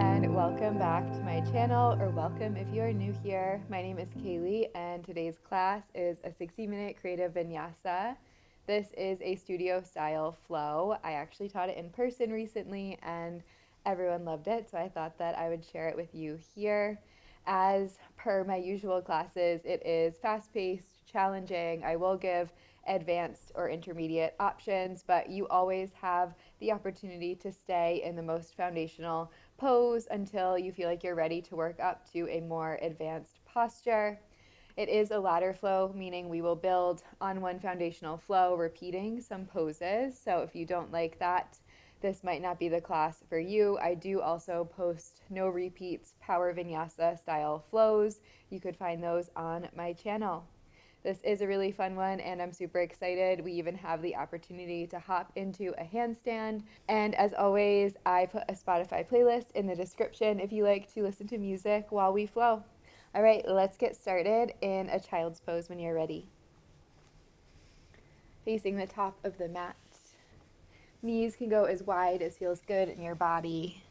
and welcome back to my channel, or welcome if you are new here. My name is Kaylee and today's class is a 60-minute creative vinyasa. This is a studio style flow. I actually taught it in person recently and everyone loved it, so I thought that I would share it with you here. As per my usual classes, it is fast-paced, challenging. I will give advanced or intermediate options, but you always have the opportunity to stay in the most foundational pose until you feel like you're ready to work up to a more advanced posture. It is a ladder flow, meaning we will build on one foundational flow, repeating some poses. So if you don't like that, this might not be the class for you. I do also post no repeats power vinyasa style flows. You could find those on my channel. This is a really fun one and I'm super excited. We even have the opportunity to hop into a handstand. And as always, I put a Spotify playlist in the description if you like to listen to music while we flow. All right, let's get started in a child's pose when you're ready. Facing the top of the mat. Knees can go as wide as feels good in your body.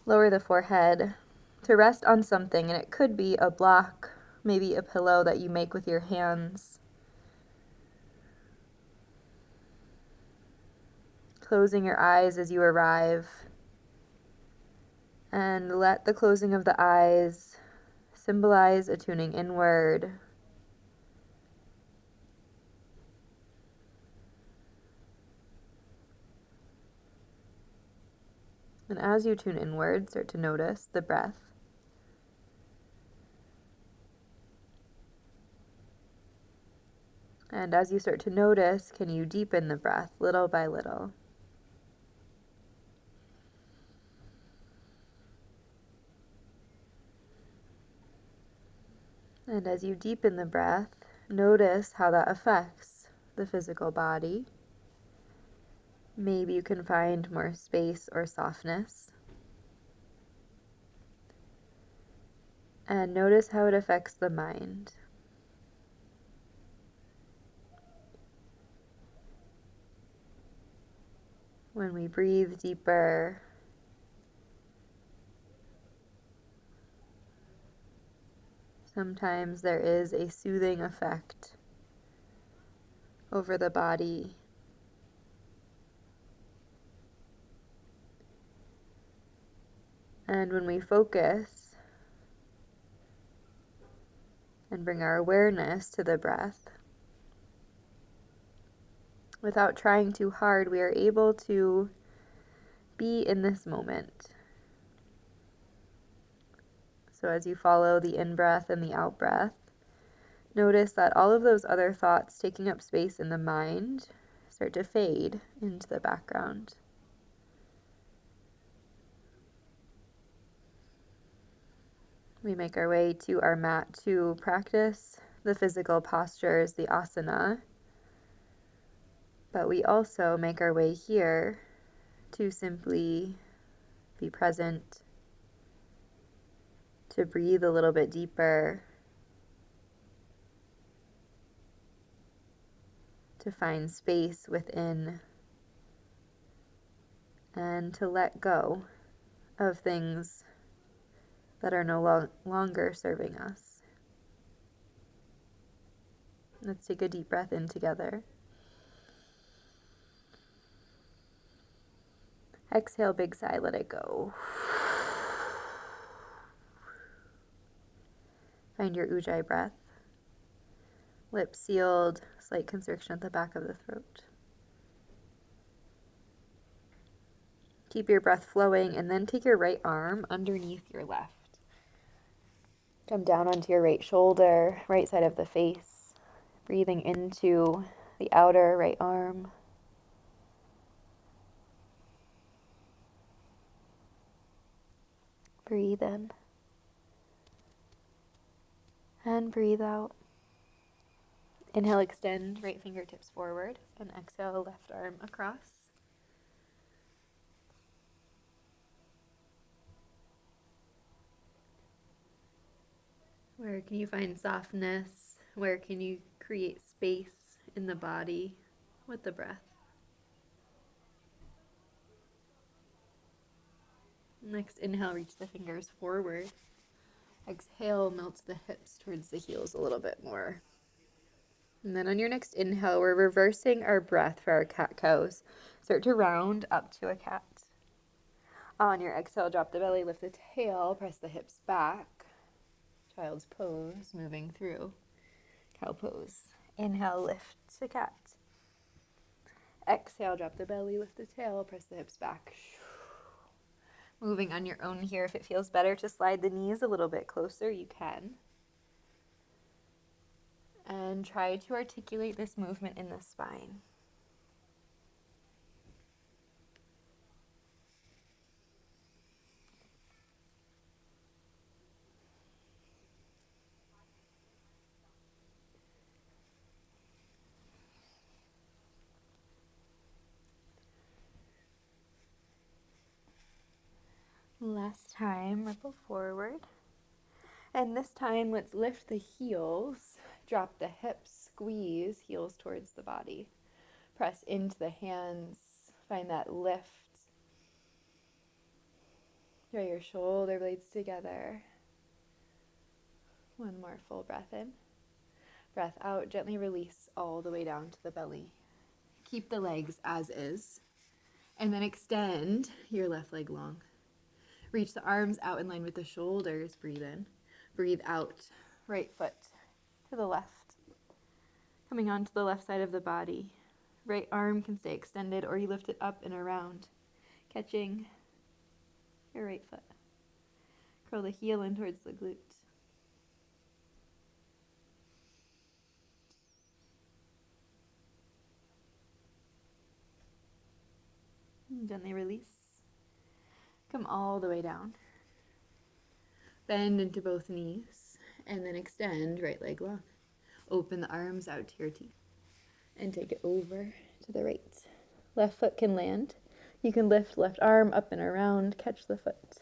Lower the forehead to rest on something, and it could be a block, maybe a pillow that you make with your hands. Closing your eyes as you arrive, and let the closing of the eyes symbolize a tuning inward. And as you tune inward, start to notice the breath. And as you start to notice, can you deepen the breath little by little? And as you deepen the breath, notice how that affects the physical body. Maybe you can find more space or softness. And notice how it affects the mind. When we breathe deeper, sometimes there is a soothing effect over the body. And when we focus and bring our awareness to the breath, without trying too hard, we are able to be in this moment. So as you follow the in-breath and the out-breath, notice that all of those other thoughts taking up space in the mind start to fade into the background. We make our way to our mat to practice the physical postures, the asana, but we also make our way here to simply be present, to breathe a little bit deeper, to find space within, and to let go of things that are no longer serving us. Let's take a deep breath in together. Exhale, big sigh, let it go. Find your ujjayi breath. Lips sealed, slight constriction at the back of the throat. Keep your breath flowing, and then take your right arm underneath your left. Come down onto your right shoulder, right side of the face, breathing into the outer right arm. Breathe in and breathe out. Inhale, extend right fingertips forward, and exhale, left arm across. Where can you find softness? Where can you create space in the body with the breath? Next inhale, reach the fingers forward. Exhale, melt the hips towards the heels a little bit more. And then on your next inhale, we're reversing our breath for our cat-cows. Start to round up to a cat. On your exhale, drop the belly, lift the tail, press the hips back. Child's pose, moving through. Cow pose. Inhale, lift to cat. Exhale, drop the belly, lift the tail, press the hips back. Moving on your own here. If it feels better to slide the knees a little bit closer, you can. And try to articulate this movement in the spine. Last time, ripple forward. And this time, let's lift the heels, drop the hips, squeeze heels towards the body. Press into the hands, find that lift. Draw your shoulder blades together. One more full breath in. Breath out, gently release all the way down to the belly. Keep the legs as is. And then extend your left leg long. Reach the arms out in line with the shoulders. Breathe in. Breathe out. Right foot to the left. Coming onto the left side of the body. Right arm can stay extended or you lift it up and around. Catching your right foot. Curl the heel in towards the glute. And gently release. Come all the way down. Bend into both knees and then extend right leg long. Open the arms out to your teeth and take it over to the right. Left foot can land. You can lift left arm up and around, catch the foot.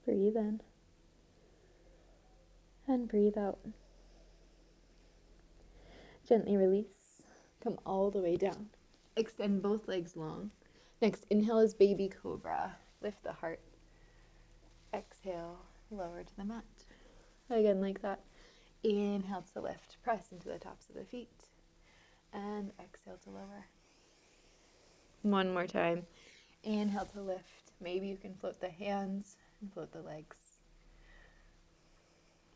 Breathe in and breathe out. Gently release. Come all the way down. Extend both legs long. Next, inhale is baby cobra. Lift the heart. Exhale, lower to the mat. Again, like that. Inhale to lift. Press into the tops of the feet. And exhale to lower. One more time. Inhale to lift. Maybe you can float the hands and float the legs.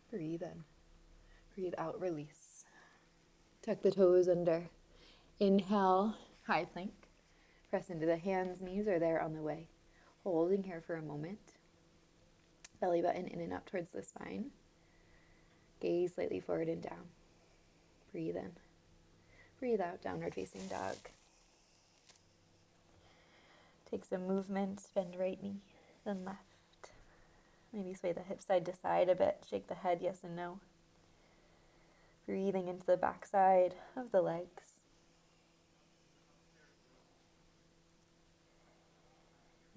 Breathe in. Breathe out, release. Tuck the toes under. Inhale, high plank. Press into the hands, knees are there on the way. Holding here for a moment. Belly button in and up towards the spine. Gaze slightly forward and down. Breathe in. Breathe out, downward facing dog. Take some movement, bend right knee, then left. Maybe sway the hips side to side a bit. Shake the head, yes and no. Breathing into the back side of the legs.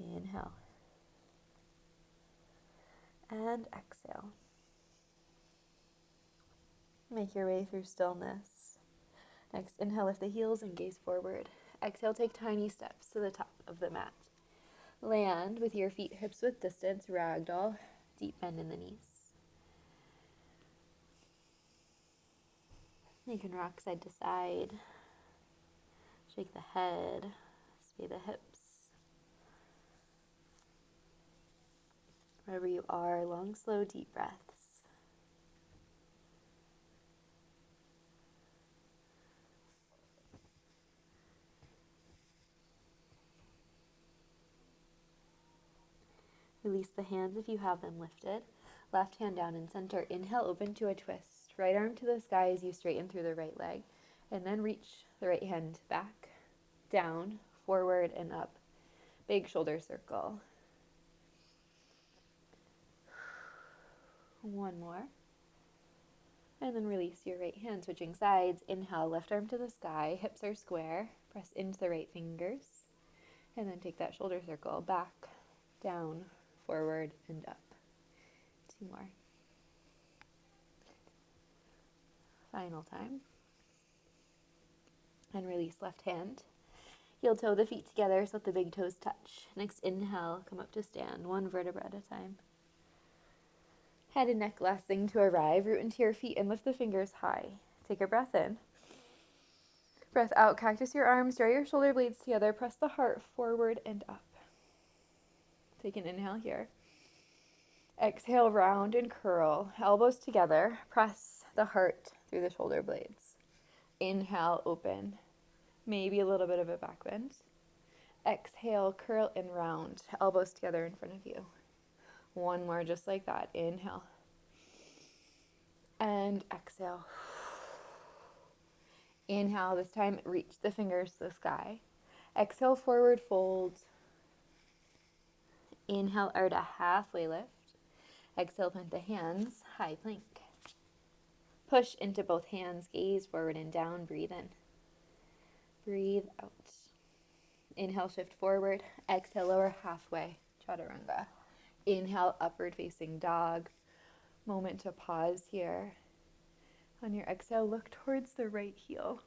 Inhale. And exhale. Make your way through stillness. Next, inhale, lift the heels and gaze forward. Exhale, take tiny steps to the top of the mat. Land with your feet hips width distance, ragdoll, deep bend in the knees. You can rock side to side. Shake the head, sway the hips. Wherever you are, long, slow, deep breaths. Release the hands if you have them lifted. Left hand down in center. Inhale, open to a twist. Right arm to the sky as you straighten through the right leg. And then reach the right hand back, down, forward, and up. Big shoulder circle. One more. And then release your right hand, switching sides. Inhale, left arm to the sky. Hips are square. Press into the right fingers. And then take that shoulder circle back, down, forward, and up. Two more. Final time. And release left hand. Heel toe the feet together so that the big toes touch. Next inhale, come up to stand, one vertebra at a time. Head and neck last thing to arrive. Root into your feet and lift the fingers high. Take a breath in. Breath out, cactus your arms, draw your shoulder blades together, press the heart forward and up. Take an inhale here. Exhale, round and curl, elbows together, press the heart through the shoulder blades. Inhale, open, maybe a little bit of a back bend. Exhale, curl and round, elbows together in front of you. One more just like that. Inhale. And exhale. Inhale, this time reach the fingers to the sky. Exhale, forward fold. Inhale, Ardha, halfway lift. Exhale, plant the hands, high plank. Push into both hands, gaze forward and down, breathe in. Breathe out. Inhale, shift forward. Exhale, lower halfway, chaturanga. Inhale, upward facing dog. Moment to pause here. On your exhale, look towards the right heel.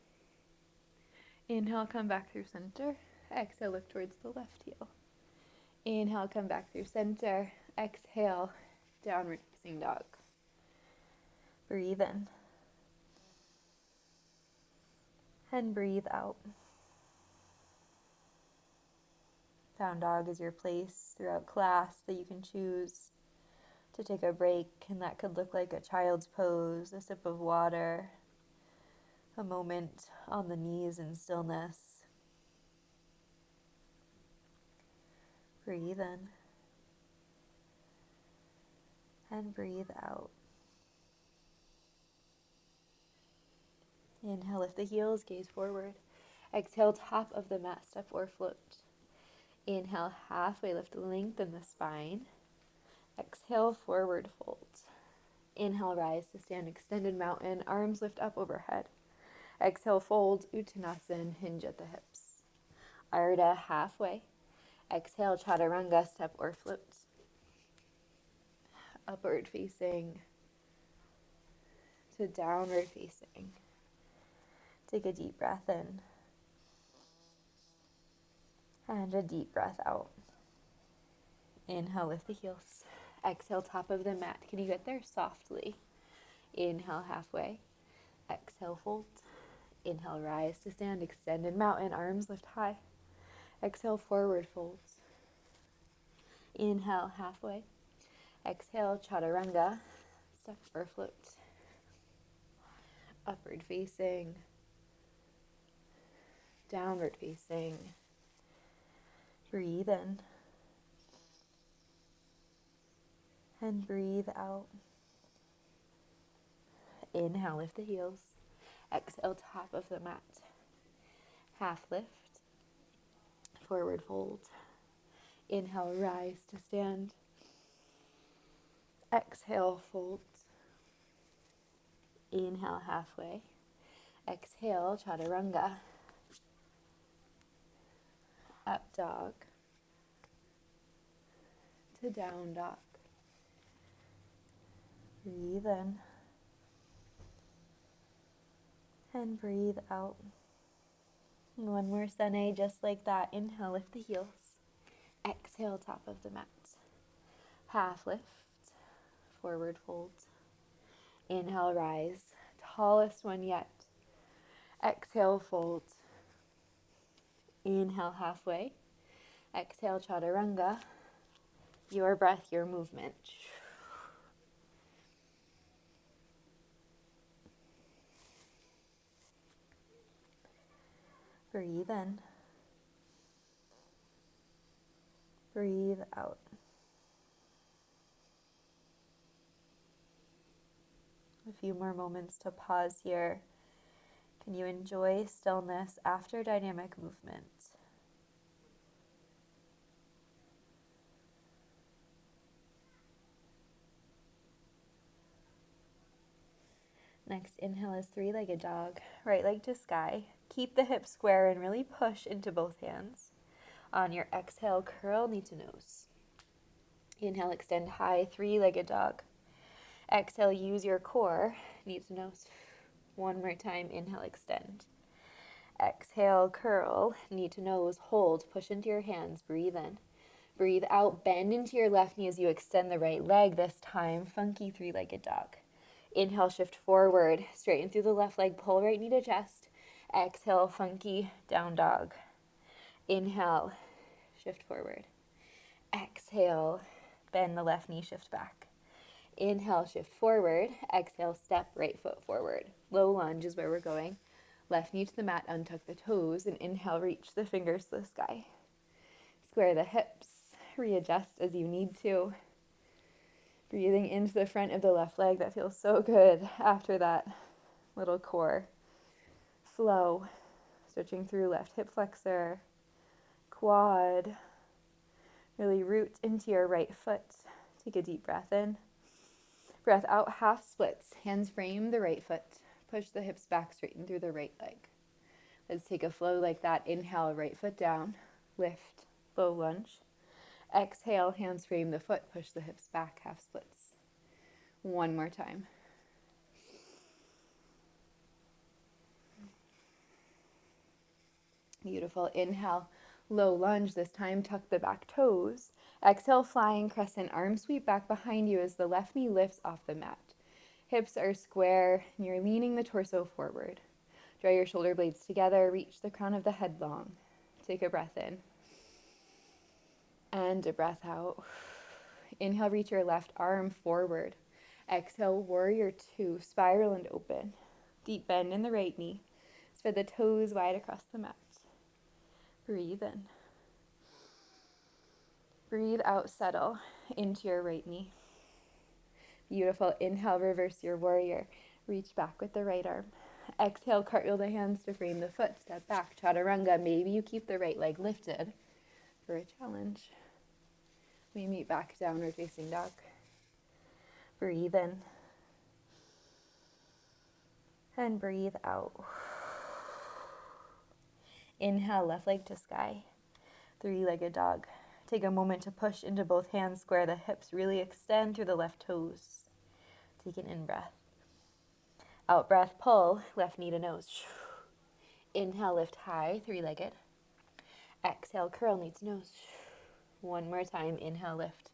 Inhale, come back through center. Exhale, look towards the left heel. Inhale, come back through center. Exhale, downward facing dog. Breathe in. And breathe out. Down dog is your place throughout class that you can choose to take a break, and that could look like a child's pose, a sip of water, a moment on the knees in stillness. Breathe in and breathe out. Inhale, lift the heels, gaze forward. Exhale, top of the mat, step or float. Inhale, halfway lift, lengthen the spine. Exhale, forward fold. Inhale, rise to stand, extended mountain, arms lift up overhead. Exhale, fold, Uttanasana, hinge at the hips. Ardha, halfway. Exhale, chaturanga, step or float. Upward facing to downward facing. Take a deep breath in. And a deep breath out. Inhale, lift the heels. Exhale, top of the mat. Can you get there softly? Inhale, halfway. Exhale, fold. Inhale, rise to stand, extended mountain, arms lift high. Exhale, forward fold. Inhale, halfway. Exhale, chaturanga, step or float. Upward facing, downward facing. Breathe in. And breathe out. Inhale, lift the heels. Exhale, top of the mat. Half lift. Forward fold. Inhale, rise to stand. Exhale, fold. Inhale, halfway. Exhale, chaturanga. Up dog. To down dog. Breathe in. And breathe out. One more sane, just like that. Inhale, lift the heels. Exhale, top of the mat. Half lift. Forward fold. Inhale, rise. Tallest one yet. Exhale, fold. Inhale, halfway. Exhale, chaturanga. Your breath, your movement. Breathe in. Breathe out. A few more moments to pause here. Can you enjoy stillness after dynamic movement? Next inhale is three-legged dog. Right leg to sky. Keep the hips square and really push into both hands. On your exhale, curl knee to nose. Inhale, extend high, three-legged dog. Exhale, use your core, knee to nose. One more time, inhale, extend. Exhale, curl, knee to nose, hold, push into your hands, breathe in. Breathe out, bend into your left knee as you extend the right leg, this time, funky three-legged dog. Inhale, shift forward, straighten through the left leg, pull right knee to chest. Exhale, funky down dog. Inhale, shift forward. Exhale, bend the left knee, shift back. Inhale, shift forward. Exhale, step right foot forward. Low lunge is where we're going. Left knee to the mat, untuck the toes, and inhale, reach the fingers to the sky. Square the hips, readjust as you need to. Breathing into the front of the left leg. That feels so good after that little core flow. Stretching through left hip flexor, quad. Really root into your right foot. Take a deep breath in. Breath out, half splits. Hands frame the right foot. Push the hips back, straighten through the right leg. Let's take a flow like that. Inhale, right foot down. Lift, low lunge. Exhale, hands frame the foot. Push the hips back, half splits. One more time. Beautiful. Inhale, low lunge. This time, tuck the back toes. Exhale, flying crescent. Arms sweep back behind you as the left knee lifts off the mat. Hips are square, and you're leaning the torso forward. Draw your shoulder blades together. Reach the crown of the head long. Take a breath in. And a breath out. Inhale, reach your left arm forward. Exhale, warrior two. Spiral and open. Deep bend in the right knee. Spread the toes wide across the mat. Breathe in. Breathe out, settle into your right knee. Beautiful. Inhale, reverse your warrior. Reach back with the right arm. Exhale, cartwheel the hands to frame the foot. Step back, chaturanga. Maybe you keep the right leg lifted for a challenge. We meet back, downward facing dog. Breathe in. And breathe out. Inhale, left leg to sky. Three-legged dog. Take a moment to push into both hands, square the hips, really extend through the left toes. Take an in-breath. Out-breath, pull, left knee to nose. Inhale, lift high, three-legged. Exhale, curl, knee to nose. One more time, inhale, lift.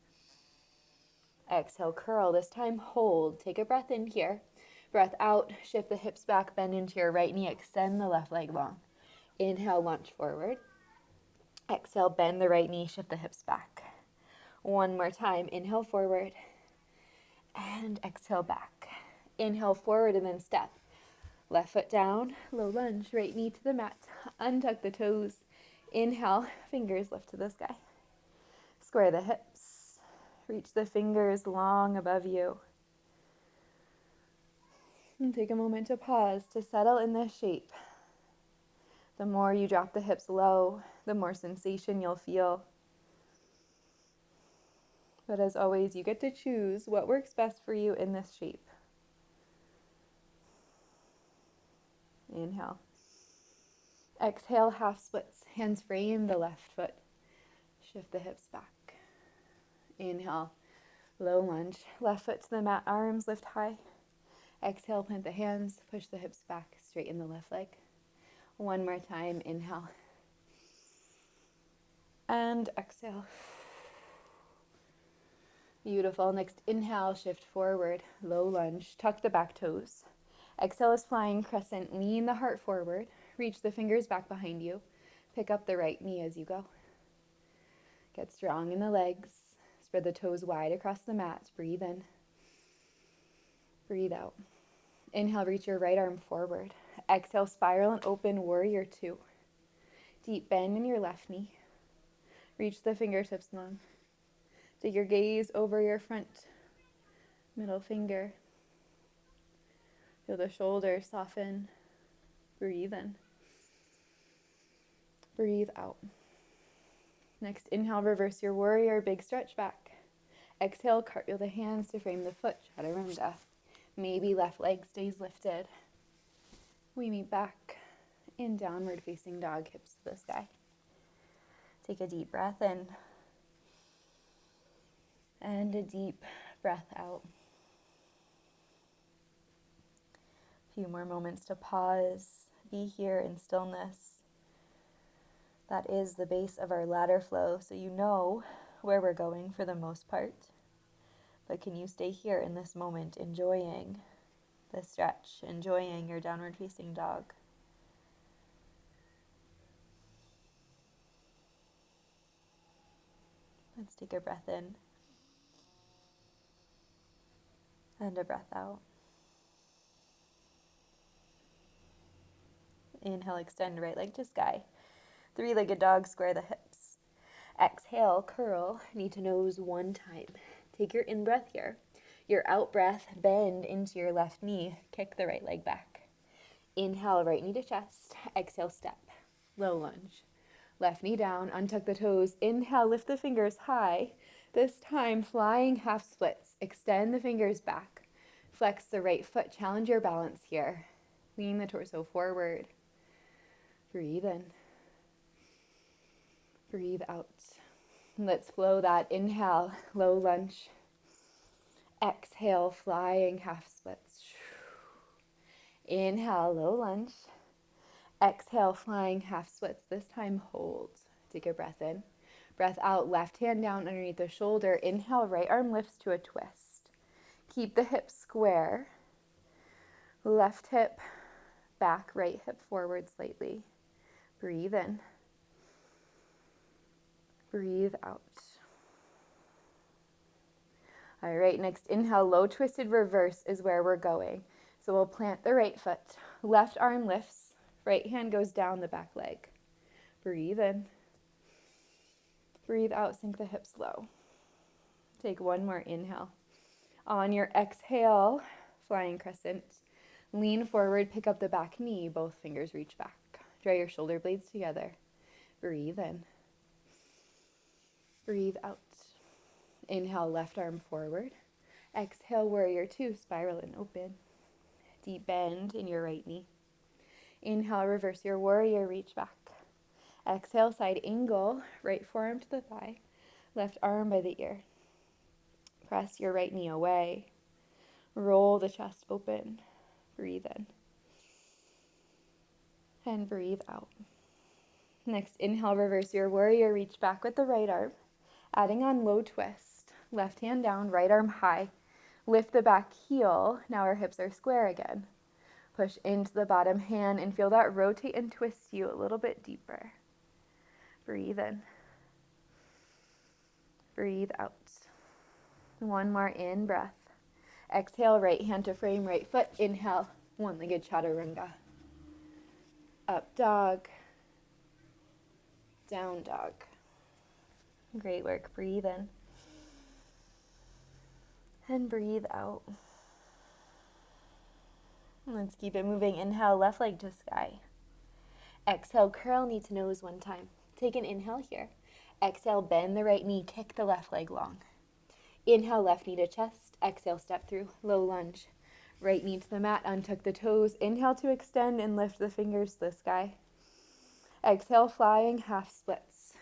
Exhale, curl. This time, hold. Take a breath in here. Breath out, shift the hips back, bend into your right knee, extend the left leg long. Inhale, launch forward. Exhale, bend the right knee, shift the hips back. One more time, inhale forward. And exhale back. Inhale forward and then step. Left foot down, low lunge, right knee to the mat. Untuck the toes. Inhale, fingers lift to the sky. Square the hips. Reach the fingers long above you. And take a moment to pause, to settle in this shape. The more you drop the hips low, the more sensation you'll feel. But as always, you get to choose what works best for you in this shape. Inhale. Exhale, half splits. Hands frame the left foot. Shift the hips back. Inhale, low lunge. Left foot to the mat, arms lift high. Exhale, plant the hands, push the hips back, straighten the left leg. One more time, inhale. And exhale. Beautiful. Next, inhale, shift forward, low lunge, tuck the back toes. Exhale is flying crescent, lean the heart forward, reach the fingers back behind you. Pick up the right knee as you go. Get strong in the legs. Spread the toes wide across the mat. Breathe in. Breathe out. Inhale, reach your right arm forward. Exhale, spiral and open, warrior two. Deep bend in your left knee. Reach the fingertips long. Take your gaze over your front middle finger. Feel the shoulders soften. Breathe in. Breathe out. Next, inhale, reverse your warrior, big stretch back. Exhale, cartwheel the hands to frame the foot, chaturanga. Maybe left leg stays lifted. We meet back in downward facing dog, hips to the sky. Take a deep breath in. And a deep breath out. few more moments to pause, be here in stillness. That is the base of our ladder flow, so you know where we're going for the most part. But can you stay here in this moment, enjoying the stretch, enjoying your downward facing dog? Let's take a breath in and a breath out. Inhale, extend right leg to sky. Three-legged dog, square the hips. Exhale, curl, knee to nose one time. Take your in-breath here. Your out-breath, bend into your left knee. Kick the right leg back. Inhale, right knee to chest. Exhale, step. Low lunge. Left knee down, untuck the toes. Inhale, lift the fingers high. This time, flying half splits. Extend the fingers back. Flex the right foot. Challenge your balance here. Lean the torso forward. Breathe in. Breathe out. Let's flow that. Inhale, low lunge. Exhale, flying half splits. Inhale, low lunge. Exhale, flying half splits. This time, hold. Take a breath in. Breath out, left hand down underneath the shoulder. Inhale, right arm lifts to a twist. Keep the hips square. Left hip back, right hip forward slightly. Breathe in. Breathe out. All right, next inhale, low twisted reverse is where we're going. So we'll plant the right foot, left arm lifts, right hand goes down the back leg. Breathe in. Breathe out, sink the hips low. Take one more inhale. On your exhale, flying crescent, lean forward, pick up the back knee, both fingers reach back. Draw your shoulder blades together. Breathe in. Breathe out. Inhale, left arm forward. Exhale, warrior two, spiral and open. Deep bend in your right knee. Inhale, reverse your warrior, reach back. Exhale, side angle, right forearm to the thigh, left arm by the ear. Press your right knee away. Roll the chest open. Breathe in. And breathe out. Next, inhale, reverse your warrior, reach back with the right arm. Adding on low twist. Left hand down, right arm high. Lift the back heel. Now our hips are square again. Push into the bottom hand and feel that rotate and twist you a little bit deeper. Breathe in. Breathe out. One more in breath. Exhale, right hand to frame, right foot. Inhale, one-legged chaturanga. Up dog. Down dog. Great work. Breathe in. And breathe out. Let's keep it moving. Inhale, left leg to sky. Exhale, curl knee to nose one time. Take an inhale here. Exhale, bend the right knee, kick the left leg long. Inhale, left knee to chest. Exhale, step through, low lunge. Right knee to the mat, untuck the toes. Inhale to extend and lift the fingers to the sky. Exhale, flying half splits.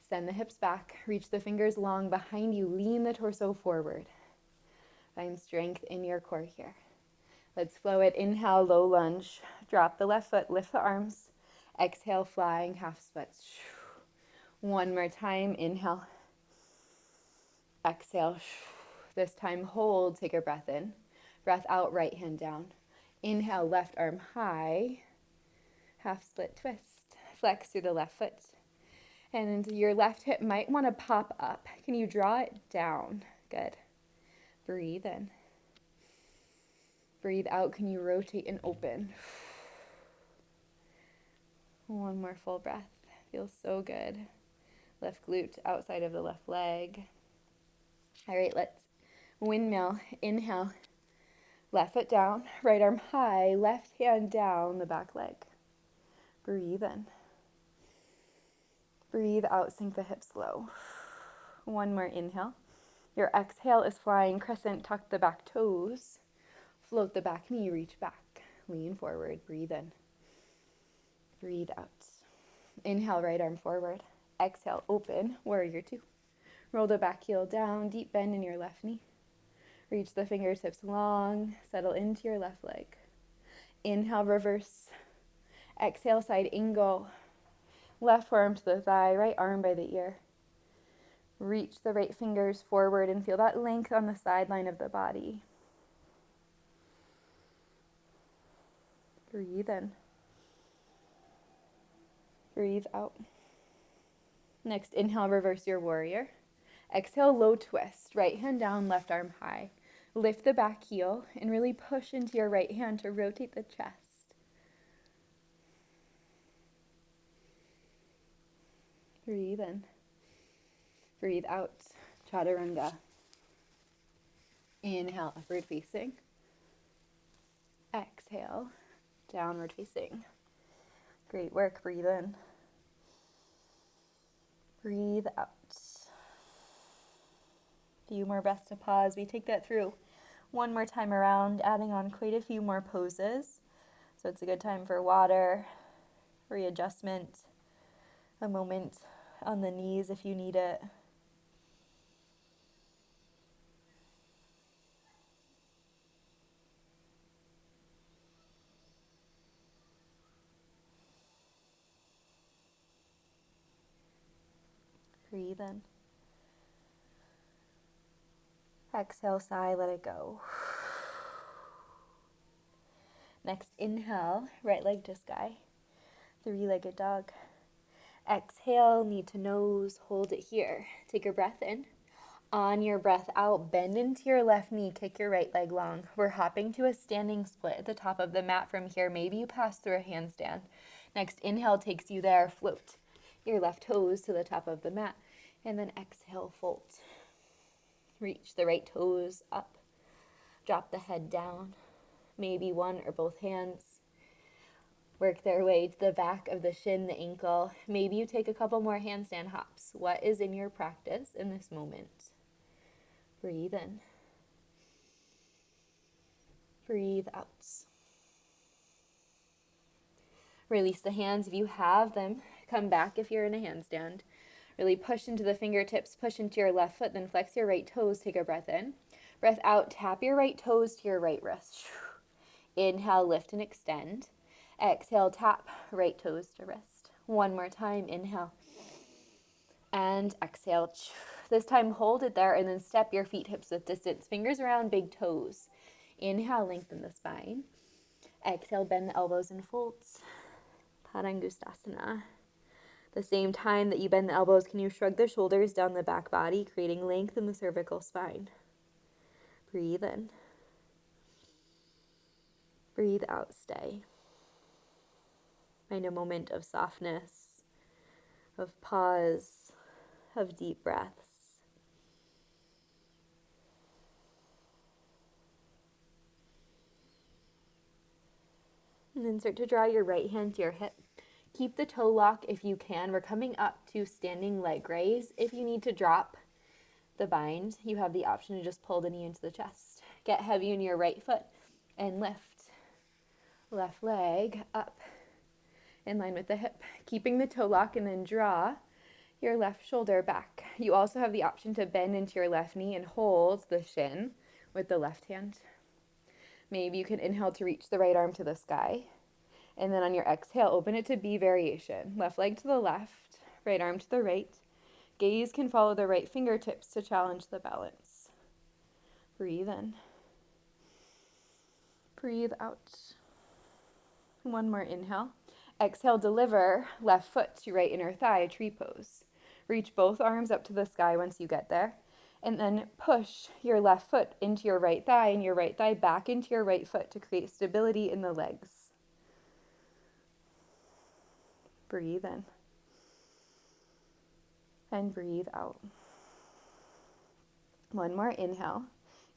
Send the hips back, reach the fingers long behind you, lean the torso forward. Find strength in your core here. Let's flow it. Inhale, low lunge. Drop the left foot, lift the arms. Exhale, flying half splits. One more time. Inhale. Exhale. This time, hold. Take a breath in. Breath out, right hand down. Inhale, left arm high. Half split twist. Flex through the left foot. And your left hip might want to pop up. Can you draw it down? Good. Breathe in. Breathe out. Can you rotate and open? One more full breath. Feels so good. Left glute outside of the left leg. All right, let's windmill. Inhale. Left foot down. Right arm high. Left hand down the back leg. Breathe in. Breathe out, sink the hips low. One more inhale. Your exhale is flying crescent, tuck the back toes. Float the back knee, reach back. Lean forward, breathe in. Breathe out. Inhale, right arm forward. Exhale, open, warrior two. Roll the back heel down, deep bend in your left knee. Reach the fingertips long, settle into your left leg. Inhale, reverse. Exhale, side angle. Left forearm to the thigh, right arm by the ear. Reach the right fingers forward and feel that length on the sideline of the body. Breathe in. Breathe out. Next, inhale, reverse your warrior. Exhale, low twist. Right hand down, left arm high. Lift the back heel and really push into your right hand to rotate the chest. Breathe in. Breathe out. Chaturanga. Inhale, upward facing. Exhale, downward facing. Great work. Breathe in. Breathe out. Few more breaths to pause. We take that through one more time around, adding on quite a few more poses. So it's a good time for water, readjustment, a moment on the knees if you need it. Breathe in. Exhale, sigh, let it go. Next, inhale, right leg to sky, three-legged dog. Exhale, knee to nose, hold it here. Take a breath in. On your breath out, bend into your left knee, kick your right leg long. We're hopping to a standing split at the top of the mat from here. Maybe you pass through a handstand. Next, inhale takes you there, float your left toes to the top of the mat. And then exhale, fold. Reach the right toes up. Drop the head down. Maybe one or both hands. Work their way to the back of the shin, the ankle. Maybe you take a couple more handstand hops. What is in your practice in this moment? Breathe in. Breathe out. Release the hands if you have them. Come back if you're in a handstand. Really push into the fingertips, push into your left foot, then flex your right toes. Take a breath in. Breath out, tap your right toes to your right wrist. Inhale, lift and extend. Exhale, tap right toes to wrist. One more time, inhale. And exhale. This time, hold it there and then step your feet hips width distance. Fingers around big toes. Inhale, lengthen the spine. Exhale, bend the elbows and folds. Padangustasana. The same time that you bend the elbows, can you shrug the shoulders down the back body, creating length in the cervical spine? Breathe in. Breathe out, stay. Find a moment of softness, of pause, of deep breaths. And then start to draw your right hand to your hip. Keep the toe lock if you can. We're coming up to standing leg raise. If you need to drop the bind, you have the option to just pull the knee into the chest. Get heavy in your right foot and lift. Left leg up in line with the hip. Keeping the toe lock and then draw your left shoulder back. You also have the option to bend into your left knee and hold the shin with the left hand. Maybe you can inhale to reach the right arm to the sky. And then on your exhale, open it to B variation. Left leg to the left, right arm to the right. Gaze can follow the right fingertips to challenge the balance. Breathe in. Breathe out. One more inhale. Exhale, deliver left foot to right inner thigh, tree pose. Reach both arms up to the sky once you get there. And then push your left foot into your right thigh and your right thigh back into your right foot to create stability in the legs. Breathe in. And breathe out. One more inhale.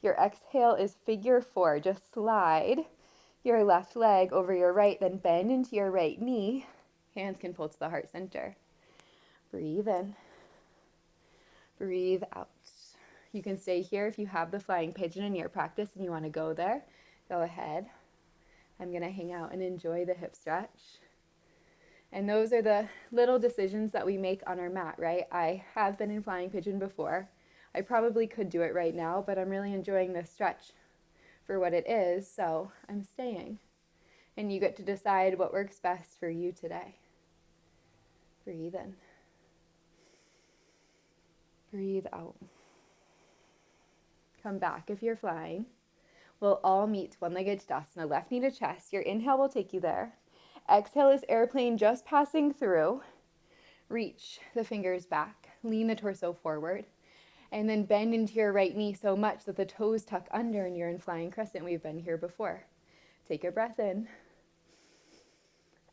Your exhale is figure 4. Just slide your left leg over your right, then bend into your right knee. Hands can pull to the heart center. Breathe in. Breathe out. You can stay here if you have the flying pigeon in your practice and you want to go there. Go ahead. I'm going to hang out and enjoy the hip stretch. And those are the little decisions that we make on our mat, right? I have been in flying pigeon before. I probably could do it right now, but I'm really enjoying this stretch for what it is, so I'm staying. And you get to decide what works best for you today. Breathe in. Breathe out. Come back if you're flying. We'll all meet one-legged Tadasana, left knee to chest. Your inhale will take you there. Exhale is airplane just passing through. Reach the fingers back. Lean the torso forward. And then bend into your right knee so much that the toes tuck under and you're in flying crescent. We've been here before. Take a breath in.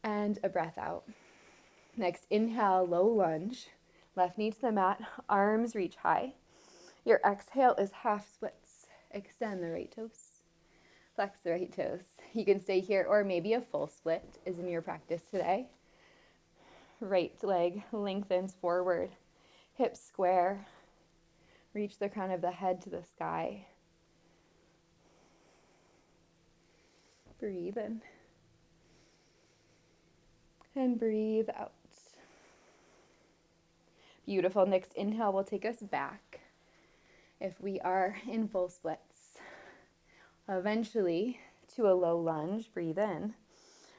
And a breath out. Next, inhale, low lunge. Left knee to the mat. Arms reach high. Your exhale is half splits. Extend the right toes. Flex the right toes. You can stay here, or maybe a full split is in your practice today. Right leg lengthens forward. Hips square. Reach the crown of the head to the sky. Breathe in. And breathe out. Beautiful. Next inhale will take us back if we are in full splits. Eventually to a low lunge. Breathe in.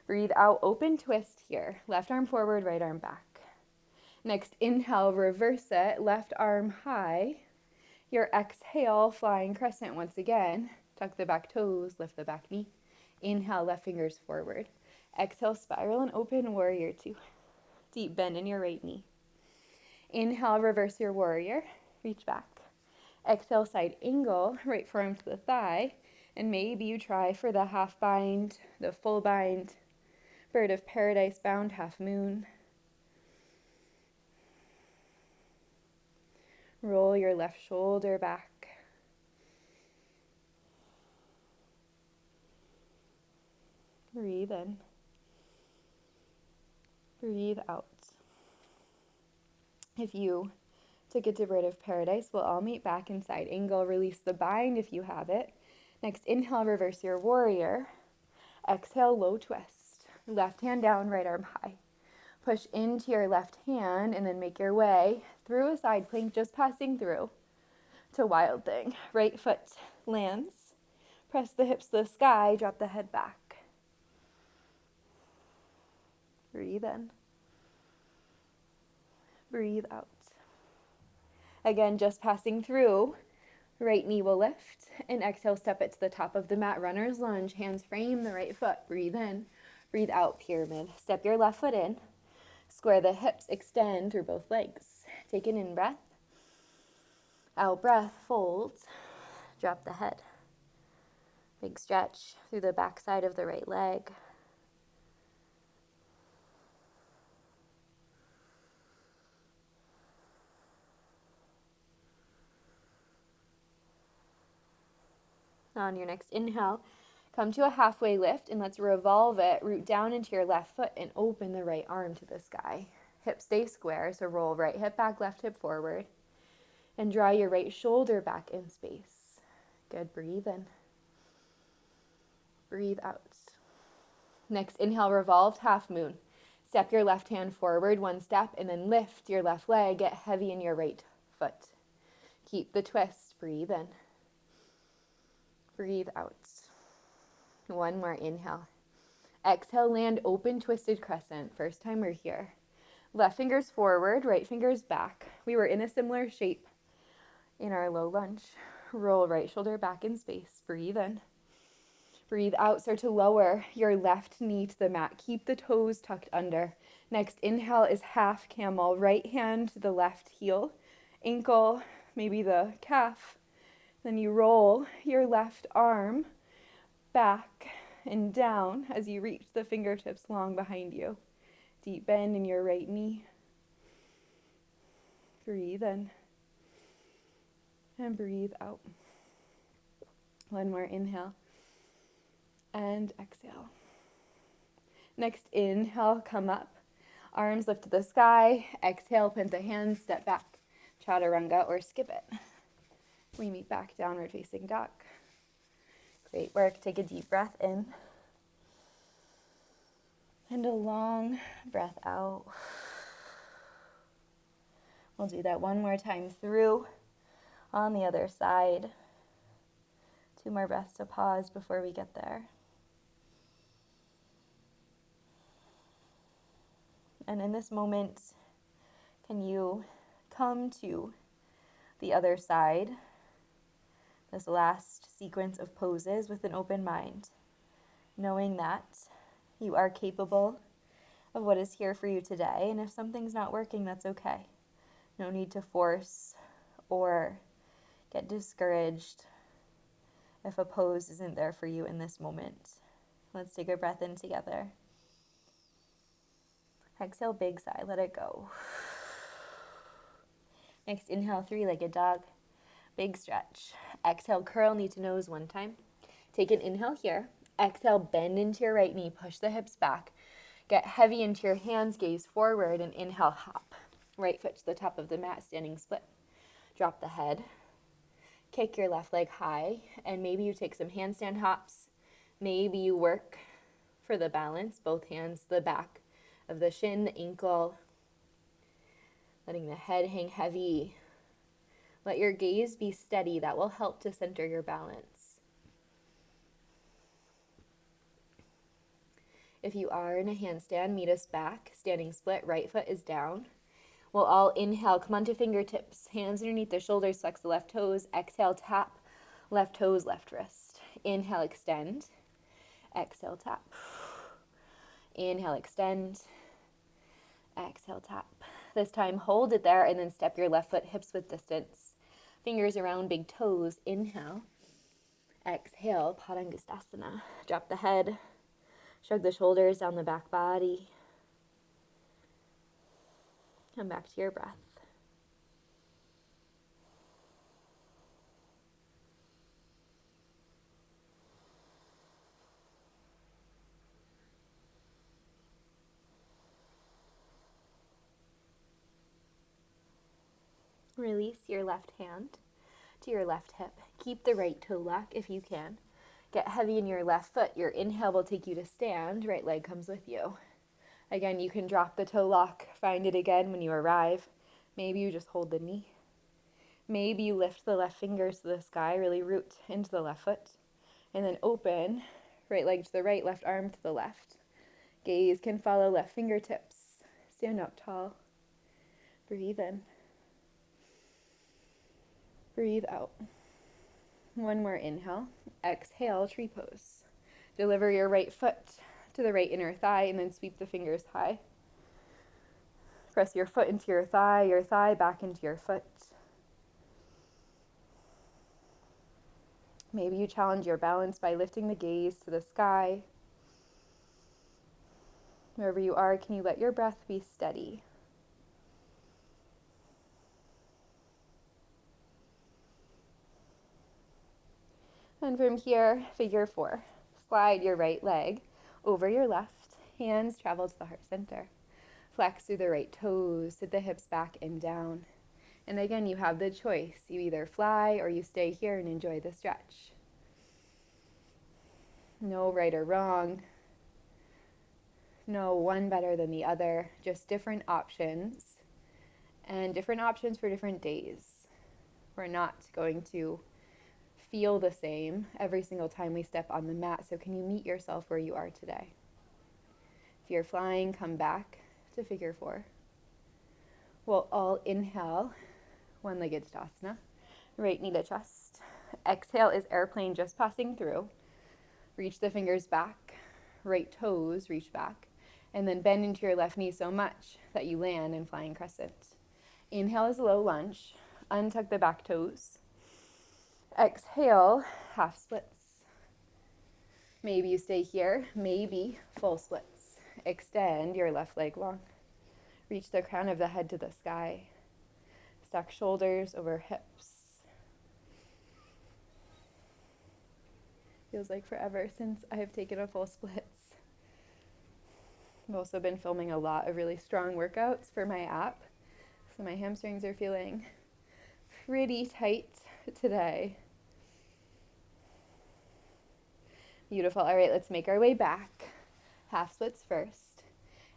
Breathe out. Open twist here. Left arm forward, right arm back. Next inhale, reverse it. Left arm high. Your exhale, flying crescent once again. Tuck the back toes, lift the back knee. Inhale, left fingers forward. Exhale, spiral and open, warrior two. Deep bend in your right knee. Inhale, reverse your warrior. Reach back. Exhale, side angle, right forearm to the thigh. And maybe you try for the half bind, the full bind, bird of paradise, bound half moon. Roll your left shoulder back. Breathe in. Breathe out. If you took it to bird of paradise, we'll all meet back in side angle. Release the bind if you have it. Next, inhale, reverse your warrior. Exhale, low twist. Left hand down, right arm high. Push into your left hand and then make your way through a side plank, just passing through to wild thing. Right foot lands. Press the hips to the sky, drop the head back. Breathe in. Breathe out. Again, just passing through. Right knee will lift. And exhale, step it to the top of the mat. Runner's lunge. Hands frame the right foot. Breathe in. Breathe out, pyramid. Step your left foot in. Square the hips. Extend through both legs. Take an in breath. Out breath. Fold. Drop the head. Big stretch through the back side of the right leg. On your next inhale, come to a halfway lift and let's revolve it. Root down into your left foot and open the right arm to the sky. Hips stay square, so roll right hip back, left hip forward. And draw your right shoulder back in space. Good, breathe in. Breathe out. Next inhale, revolved half moon. Step your left hand forward one step and then lift your left leg. Get heavy in your right foot. Keep the twist. Breathe in. Breathe out. One more inhale. Exhale, land open, twisted crescent. First time we're here. Left fingers forward, right fingers back. We were in a similar shape in our low lunge. Roll right shoulder back in space. Breathe in. Breathe out. Start to lower your left knee to the mat. Keep the toes tucked under. Next inhale is half camel. Right hand to the left heel. Ankle, maybe the calf. Then you roll your left arm back and down as you reach the fingertips long behind you. Deep bend in your right knee. Breathe in. And breathe out. One more inhale. And exhale. Next inhale, come up. Arms lift to the sky. Exhale, plant the hands, step back. Chaturanga or skip it. We meet back, downward facing dog. Great work. Take a deep breath in. And a long breath out. We'll do that one more time through on the other side. 2 more breaths to pause before we get there. And in this moment, can you come to the other side, this last sequence of poses, with an open mind, knowing that you are capable of what is here for you today. And if something's not working, that's okay. No need to force or get discouraged if a pose isn't there for you in this moment. Let's take a breath in together. Exhale, big sigh, let it go. Next, inhale, three-legged dog. Big stretch. Exhale, curl knee to nose one time. Take an inhale here. Exhale, bend into your right knee, push the hips back. Get heavy into your hands, gaze forward, and inhale, hop. Right foot to the top of the mat, standing split. Drop the head. Kick your left leg high, and maybe you take some handstand hops. Maybe you work for the balance, both hands, the back of the shin, the ankle, letting the head hang heavy. Let your gaze be steady. That will help to center your balance. If you are in a handstand, meet us back, standing split, right foot is down. We'll all inhale, come onto fingertips, hands underneath the shoulders, flex the left toes. Exhale, tap, left toes, left wrist. Inhale, extend. Exhale, tap. Inhale, extend. Exhale, tap. This time, hold it there and then step your left foot hips width distance. Fingers around big toes. Inhale. Exhale, Padangusthasana. Drop the head. Shrug the shoulders down the back body. Come back to your breath. Release your left hand to your left hip. Keep the right toe lock if you can. Get heavy in your left foot. Your inhale will take you to stand. Right leg comes with you. Again, you can drop the toe lock. Find it again when you arrive. Maybe you just hold the knee. Maybe you lift the left fingers to the sky, really root into the left foot. And then open, right leg to the right, left arm to the left. Gaze can follow left fingertips. Stand up tall. Breathe in. Breathe out. One more inhale. Exhale, tree pose. Deliver your right foot to the right inner thigh and then sweep the fingers high. Press your foot into your thigh back into your foot. Maybe you challenge your balance by lifting the gaze to the sky. Wherever you are, can you let your breath be steady? And from here, figure four. Slide your right leg over your left. Hands travel to the heart center. Flex through the right toes, sit the hips back and down. And again, you have the choice. You either fly or you stay here and enjoy the stretch. No right or wrong. No one better than the other. Just different options. And different options for different days. We're not going to feel the same every single time we step on the mat. So can you meet yourself where you are today? If you're flying, come back to figure four. We'll all inhale, one-legged Tadasana, right knee to chest. Exhale is airplane, just passing through. Reach the fingers back, right toes reach back, and then bend into your left knee so much that you land in flying crescent. Inhale is low lunge, untuck the back toes. Exhale, half splits. Maybe you stay here, maybe full splits. Extend your left leg long. Reach the crown of the head to the sky. Stack shoulders over hips. Feels like forever since I have taken a full splits. I've also been filming a lot of really strong workouts for my app, so my hamstrings are feeling pretty tight today. Beautiful. All right, let's make our way back. Half splits first,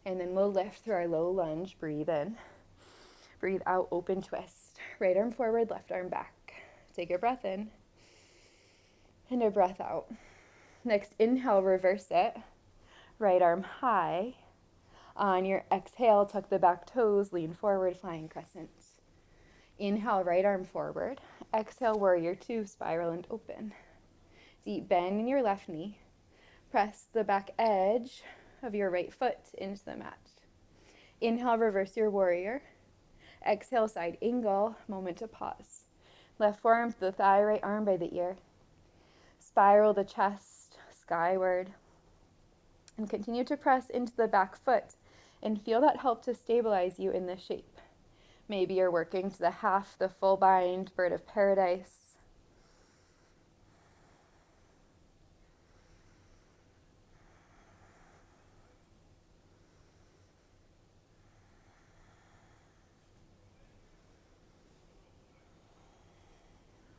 and then we'll lift through our low lunge. Breathe in. Breathe out, open twist. Right arm forward, left arm back. Take a breath in and a breath out. Next, inhale, reverse it. Right arm high, On your exhale, tuck the back toes, lean forward, flying crescent. Inhale, right arm forward. Exhale, warrior two, spiral and open. Deep bend in your left knee. Press the back edge of your right foot into the mat. Inhale, reverse your warrior. Exhale, side angle, moment to pause. Left forearm to the thigh, right arm by the ear. Spiral the chest skyward. And continue to press into the back foot and feel that help to stabilize you in this shape. Maybe you're working to the half, the full bind, bird of paradise.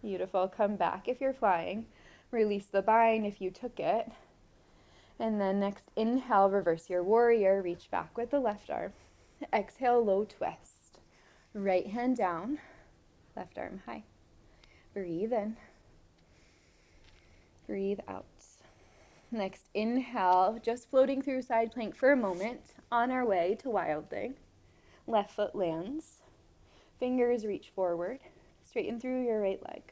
Beautiful. Come back if you're flying. Release the bind if you took it. And then next, inhale, reverse your warrior. Reach back with the left arm. Exhale, low twist. Right hand down, left arm high. Breathe in. Breathe out. Next, inhale, just floating through side plank for a moment. On our way to wild thing. Left foot lands. Fingers reach forward. Straighten through your right leg.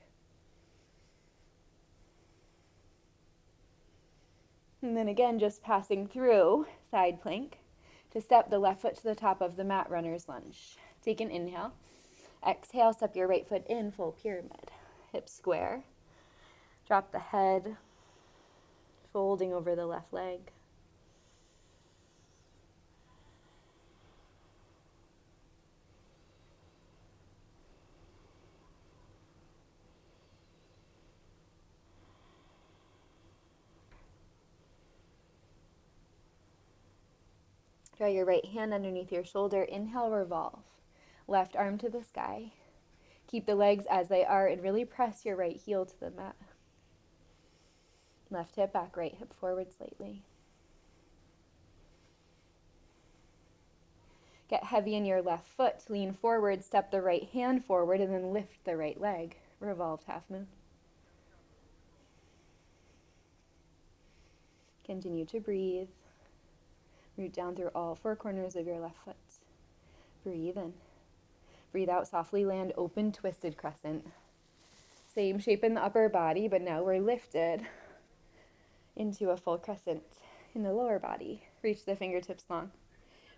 And then again, just passing through side plank to step the left foot to the top of the mat, runner's lunge. Take an inhale. Exhale, step your right foot in, full pyramid. Hips square. Drop the head, folding over the left leg. Draw your right hand underneath your shoulder. Inhale, revolve. Left arm to the sky. Keep the legs as they are and really press your right heel to the mat. Left hip back, right hip forward slightly. Get heavy in your left foot. Lean forward, step the right hand forward, and then lift the right leg. Revolved half moon. Continue to breathe. Root down through all four corners of your left foot. Breathe in. Breathe out, softly land, open, twisted crescent. Same shape in the upper body, but now we're lifted into a full crescent in the lower body. Reach the fingertips long.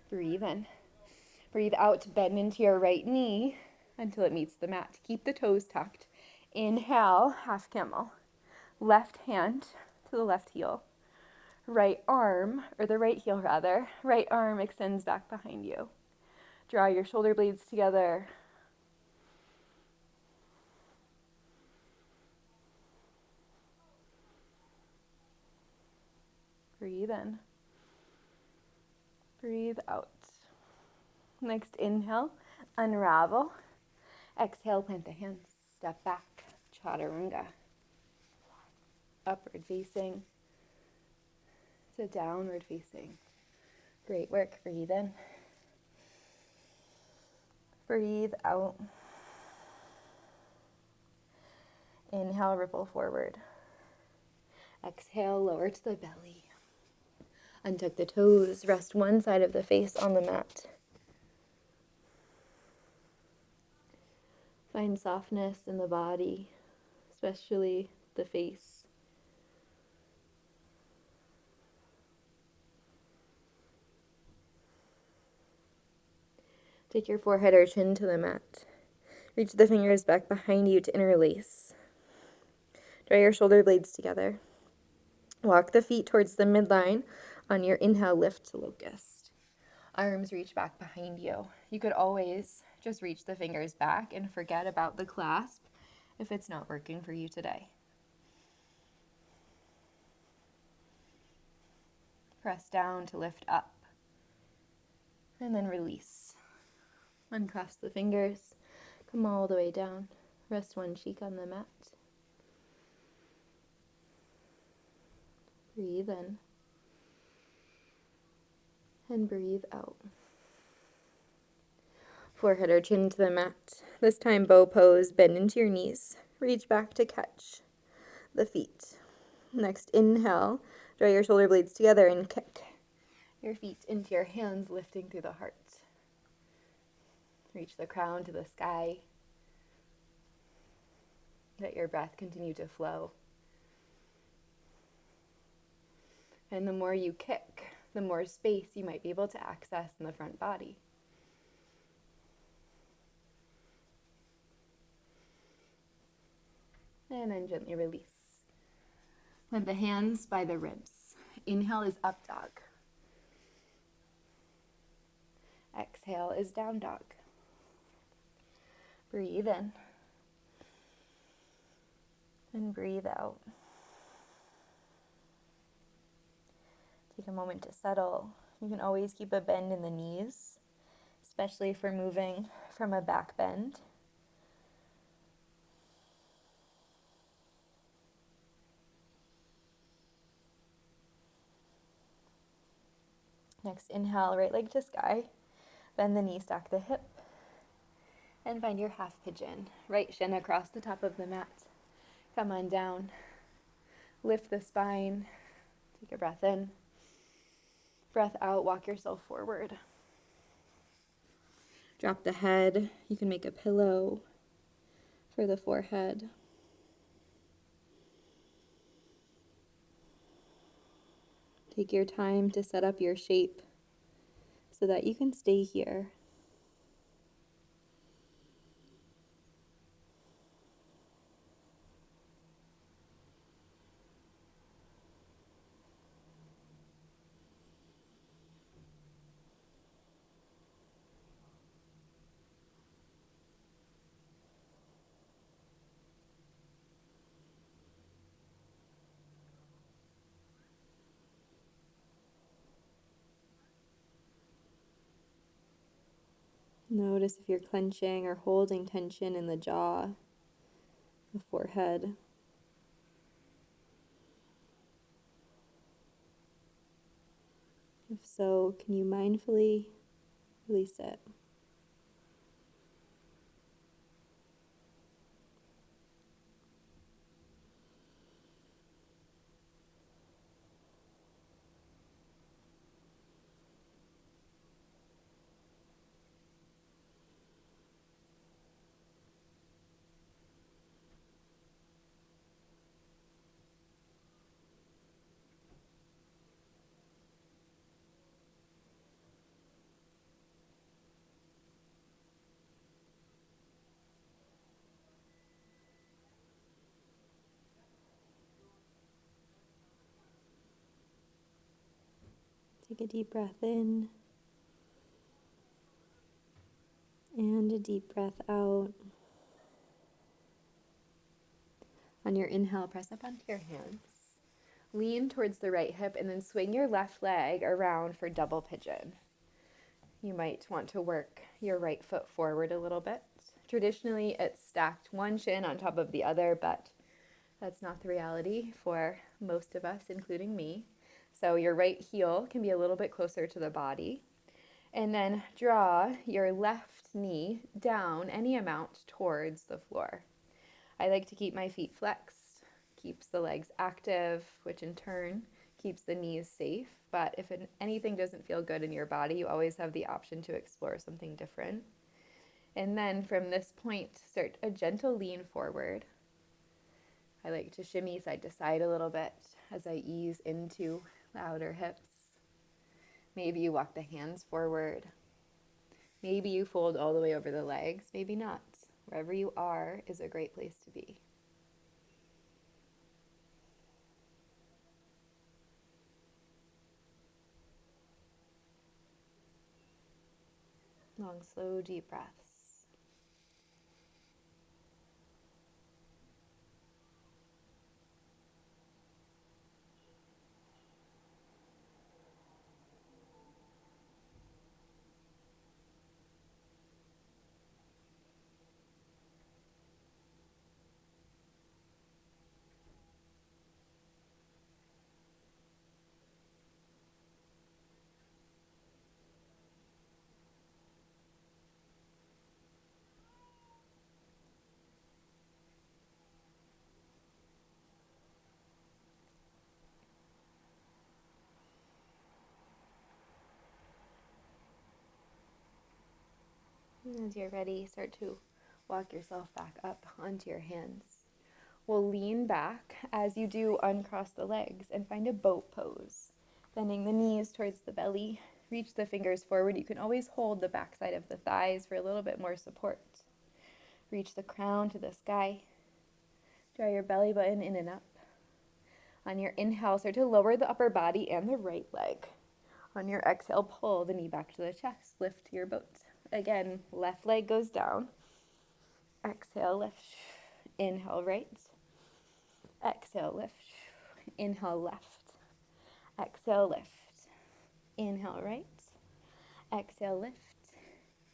Breathe in. Breathe out, bend into your right knee until it meets the mat. Keep the toes tucked. Inhale, half camel. Left hand to the left heel. Right arm, or the right heel rather, right arm extends back behind you. Draw your shoulder blades together. Breathe in. Breathe out. Next, inhale, unravel. Exhale, plant the hands, step back, chaturanga. Upward facing to downward facing. Great work. Breathe in. Breathe out. Inhale, ripple forward. Exhale, lower to the belly. Untuck the toes. Rest one side of the face on the mat. Find softness in the body, especially the face. Take your forehead or chin to the mat. Reach the fingers back behind you to interlace. Draw your shoulder blades together. Walk the feet towards the midline. On your inhale, lift to locust. Arms reach back behind you. You could always just reach the fingers back and forget about the clasp if it's not working for you today. Press down to lift up. And then release. Unclasp the fingers. Come all the way down. Rest one cheek on the mat. Breathe in. And breathe out. Forehead or chin to the mat. This time bow pose, bend into your knees. Reach back to catch the feet. Next, inhale. Draw your shoulder blades together and kick Your feet into your hands, lifting through the heart. Reach the crown to the sky. Let your breath continue to flow. And the more you kick, the more space you might be able to access in the front body. And then gently release. Plant the hands by the ribs. Inhale is up dog. Exhale is down dog. Breathe in. And breathe out. Take a moment to settle. You can always keep a bend in the knees, especially if we're moving from a back bend. Next, inhale, right leg to sky. Bend the knee, stack the hip. And find your half pigeon. Right shin across the top of the mat. Come on down. Lift the spine. Take a breath in. Breath out, walk yourself forward. Drop the head. You can make a pillow for the forehead. Take your time to set up your shape so that you can stay here. Notice if you're clenching or holding tension in the jaw, the forehead. If so, can you mindfully release it? Take a deep breath in and a deep breath out. On your inhale, press up onto your hands. Lean towards the right hip and then swing your left leg around for double pigeon. You might want to work your right foot forward a little bit. Traditionally, it's stacked one shin on top of the other, but that's not the reality for most of us, including me. So your right heel can be a little bit closer to the body. And then draw your left knee down any amount towards the floor. I like to keep my feet flexed, keeps the legs active, which in turn keeps the knees safe. But if anything doesn't feel good in your body, you always have the option to explore something different. And then from this point, start a gentle lean forward. I like to shimmy side to side a little bit as I ease into the outer hips. Maybe you walk the hands forward. Maybe you fold all the way over the legs, maybe not. Wherever you are is a great place to be. Long, slow, deep breaths. And as you're ready, start to walk yourself back up onto your hands. We'll lean back. As you do, uncross the legs and find a boat pose. Bending the knees towards the belly. Reach the fingers forward. You can always hold the backside of the thighs for a little bit more support. Reach the crown to the sky. Draw your belly button in and up. On your inhale, start to lower the upper body and the right leg. On your exhale, pull the knee back to the chest. Lift your boat. Again, left leg goes down. Exhale, lift. Inhale, right. Exhale, lift. Inhale, left. Exhale, lift. Inhale, right. Exhale, lift.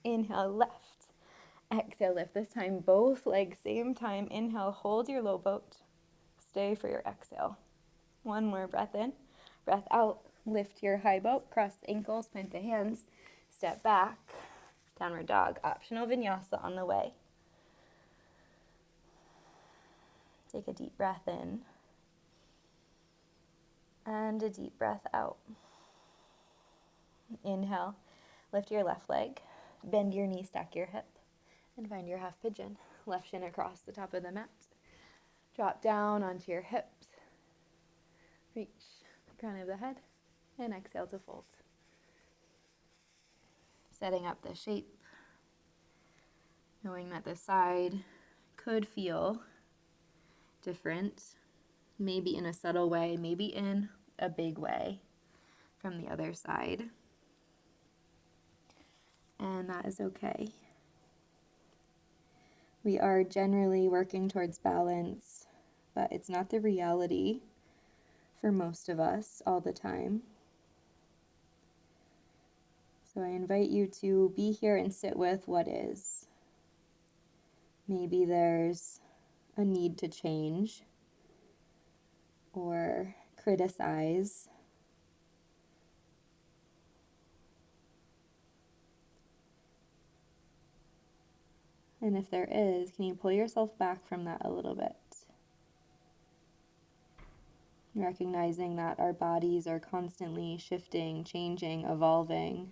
Inhale, left. Exhale, lift. This time, both legs, same time. Inhale, hold your low boat. Stay for your exhale. One more breath in. Breath out. Lift your high boat. Cross the ankles, plant the hands. Step back. Downward dog. Optional vinyasa on the way. Take a deep breath in. And a deep breath out. Inhale. Lift your left leg. Bend your knee, stack your hip. And find your half pigeon. Left shin across the top of the mat. Drop down onto your hips. Reach the crown of the head. And exhale to fold. Setting up the shape. Knowing that the side could feel different. Maybe in a subtle way, maybe in a big way from the other side. And that is okay. We are generally working towards balance, but it's not the reality for most of us all the time. So I invite you to be here and sit with what is. Maybe there's a need to change or criticize. And if there is, can you pull yourself back from that a little bit? Recognizing that our bodies are constantly shifting, changing, evolving,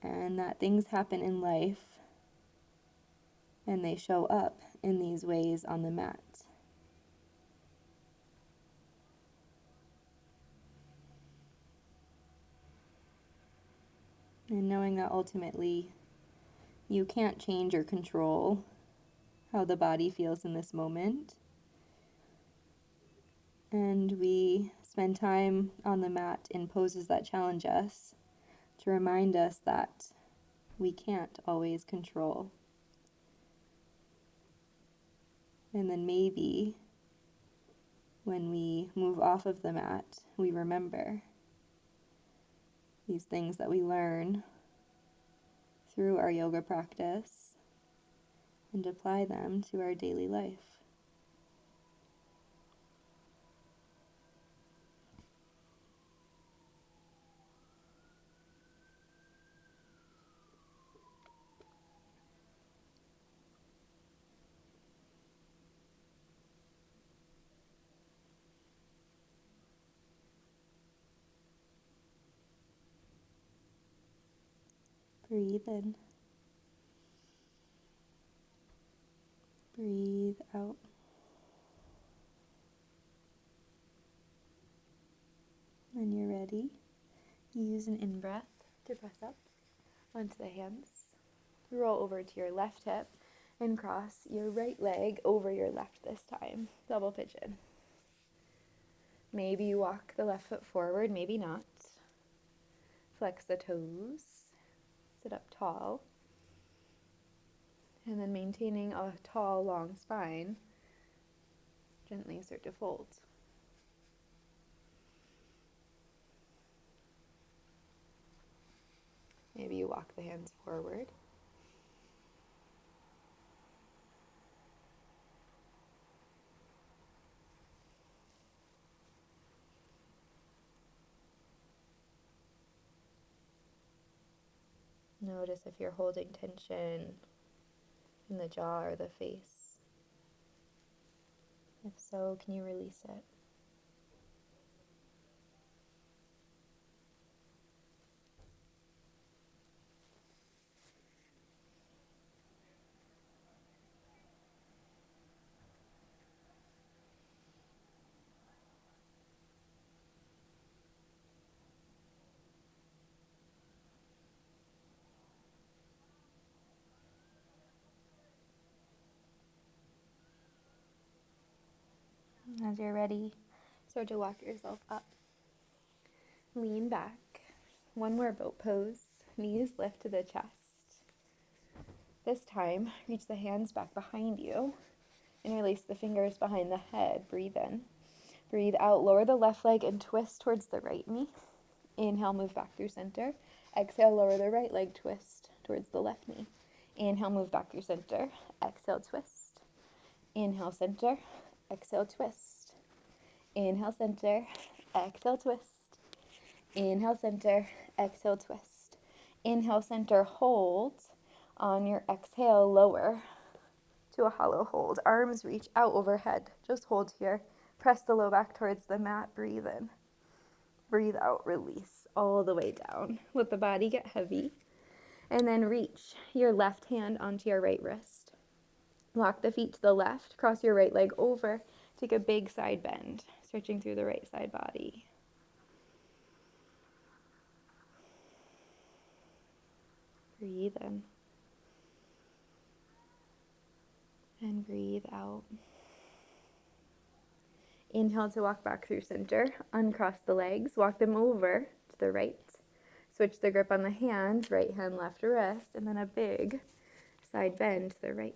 and that things happen in life and they show up in these ways on the mat. And knowing that ultimately you can't change or control how the body feels in this moment. And we spend time on the mat in poses that challenge us to remind us that we can't always control. And then maybe when we move off of the mat, we remember these things that we learn through our yoga practice and apply them to our daily life. Breathe in. Breathe out. When you're ready, use an in-breath to press up onto the hands. Roll over to your left hip and cross your right leg over your left this time. Double pigeon. Maybe you walk the left foot forward, maybe not. Flex the toes. Sit up tall. And then maintaining a tall, long spine, gently start to fold. Maybe you walk the hands forward. Notice if you're holding tension in the jaw or the face. If so, can you release it? as you're ready, start to walk yourself up. Lean back. One more boat pose. Knees lift to the chest. This time, reach the hands back behind you. Interlace the fingers behind the head. Breathe in. Breathe out. Lower the left leg and twist towards the right knee. Inhale, move back through center. Exhale, lower the right leg, twist towards the left knee. Inhale, move back through center. Exhale, twist. Inhale, center. Exhale, twist. Inhale, center. Exhale, twist. Inhale, center. Exhale, twist. Inhale, center, hold. On your exhale, lower to a hollow hold. Arms reach out overhead. Just hold here. Press the low back towards the mat. Breathe in. Breathe out. Release all the way down. Let the body get heavy. And then reach your left hand onto your right wrist. Walk the feet to the left. Cross your right leg over. Take a big side bend, stretching through the right side body. Breathe in. And breathe out. Inhale to walk back through center. Uncross the legs. Walk them over to the right. Switch the grip on the hands. Right hand, left wrist. And then a big side bend to the right.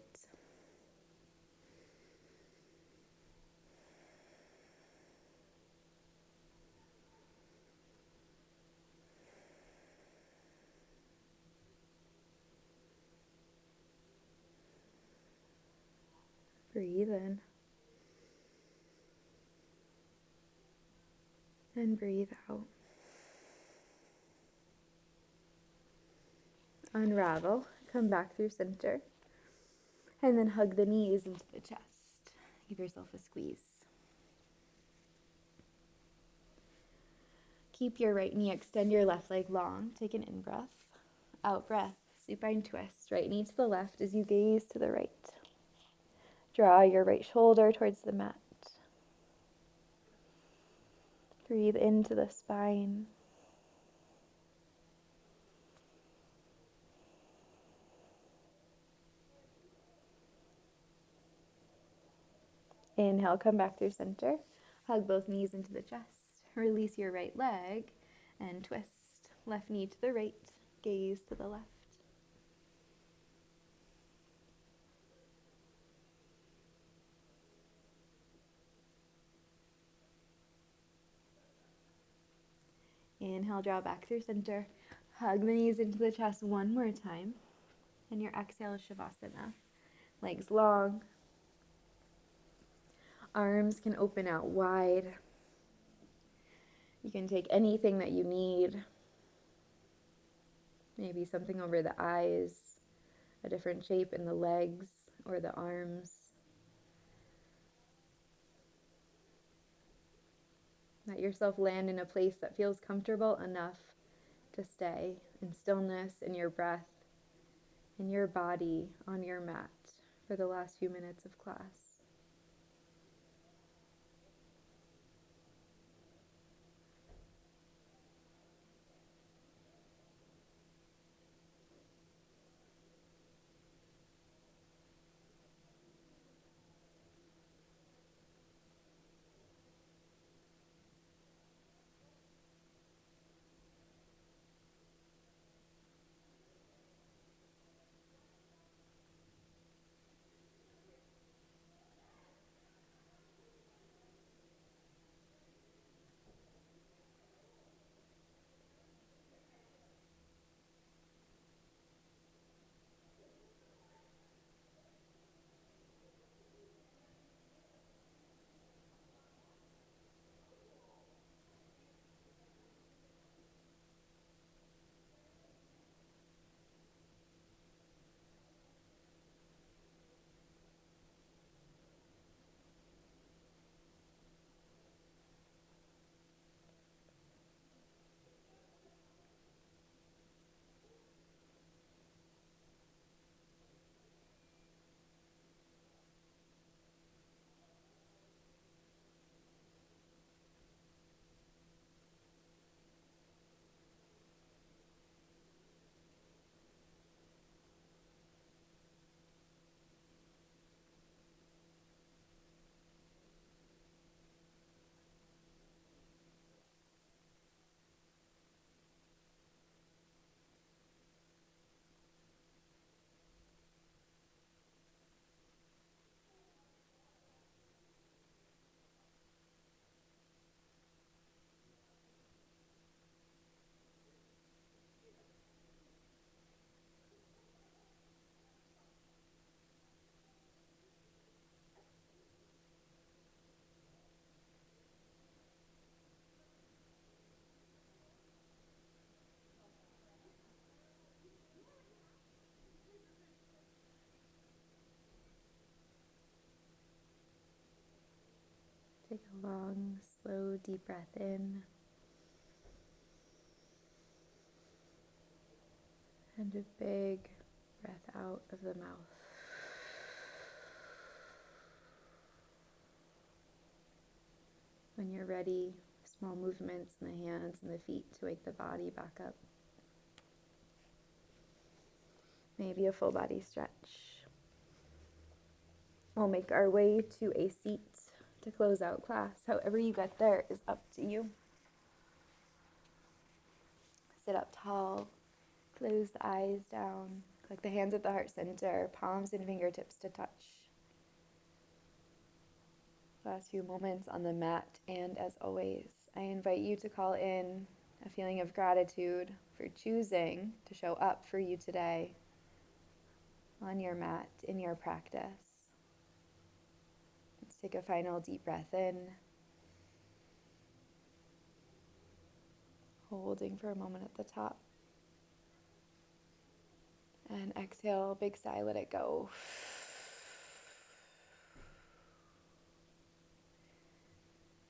Breathe in. And breathe out. Unravel. Come back through center. And then hug the knees into the chest. Give yourself a squeeze. Keep your right knee, extend your left leg long. Take an in-breath. Out-breath. Supine twist. Right knee to the left as you gaze to the right. Draw your right shoulder towards the mat. Breathe into the spine. Inhale, come back through center. Hug both knees into the chest. Release your right leg and twist. Left knee to the right, gaze to the left. Inhale, draw back through center. Hug the knees into the chest one more time. And your exhale is Shavasana. Legs long. Arms can open out wide. You can take anything that you need. Maybe something over the eyes, a different shape in the legs or the arms. Let yourself land in a place that feels comfortable enough to stay in stillness, in your breath, in your body, on your mat for the last few minutes of class. Take a long, slow, deep breath in. And a big breath out of the mouth. When you're ready, small movements in the hands and the feet to wake the body back up. Maybe a full body stretch. We'll make our way to a seat to close out class. However you get there is up to you. Sit up tall, close the eyes down, click the hands at the heart center, palms and fingertips to touch. Last few moments on the mat, and as always, I invite you to call in a feeling of gratitude for choosing to show up for you today on your mat, in your practice. Let's take a final deep breath in, holding for a moment at the top. And exhale, big sigh, let it go.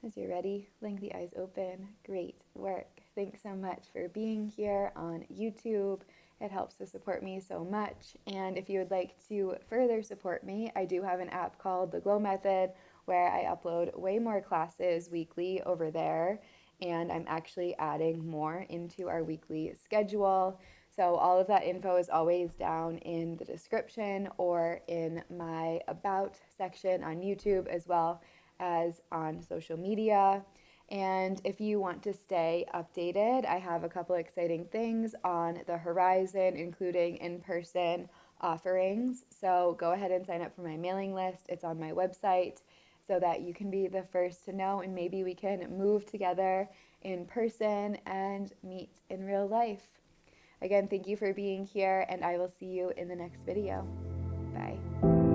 As you're ready, blink the eyes open. Great work. Thanks so much for being here on YouTube. It helps to support me so much. And if you would like to further support me, I do have an app called The Glow Method where I upload way more classes weekly over there. And I'm actually adding more into our weekly schedule. So all of that info is always down in the description or in my About section on YouTube, as well as on social media. And if you want to stay updated, I have a couple exciting things on the horizon, including in-person offerings. So go ahead and sign up for my mailing list. It's on my website so that you can be the first to know, and maybe we can move together in person and meet in real life. Again, thank you for being here, and I will see you in the next video. Bye.